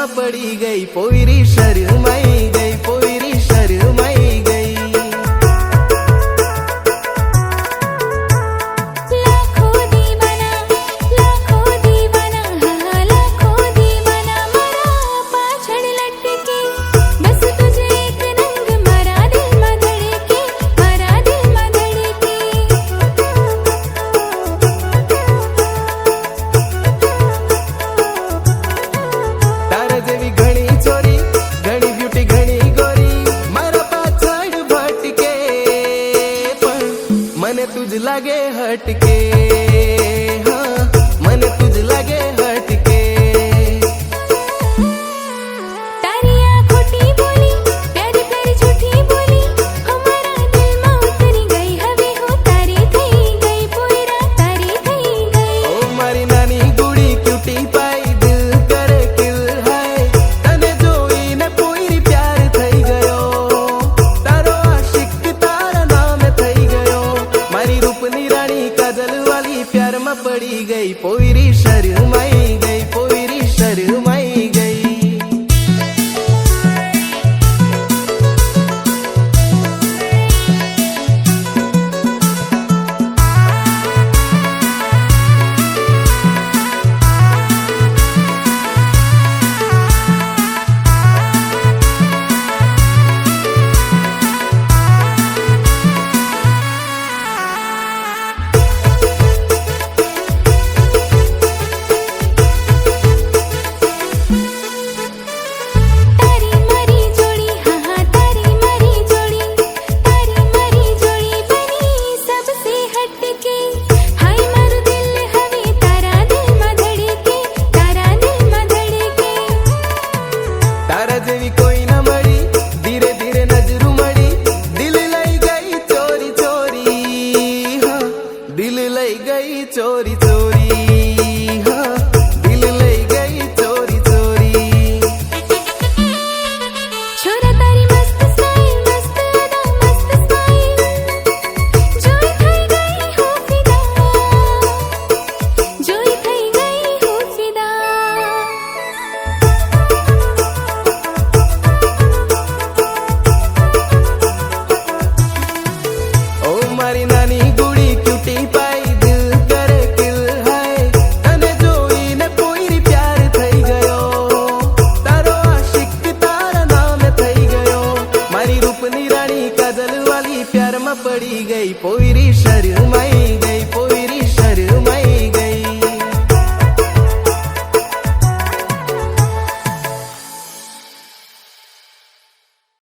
में पड़ी गई, पोयरी शर्माई गई, पोयरी शर्माई गई। मने तुझ लागे हटके, हाँ मने तुझ लागे हटके। तारी खोटी बोली, प्यारी प्यारी झूठी बोली, हमारा दिल में उतरी गई, हवे हो तारी थई गई, पोयरा तारी थई गई। ओ मारी नानी गुड़ी क्यूटी पाई, दिल करे किल हाय, तने जोई ने पोयरी प्यार थई गयो, तारो आशिक तारा नाम थई गयो। मारी रूपनी रानी काजल वाली प्यार में पड़ी गई, पोयरी शर्माई गई।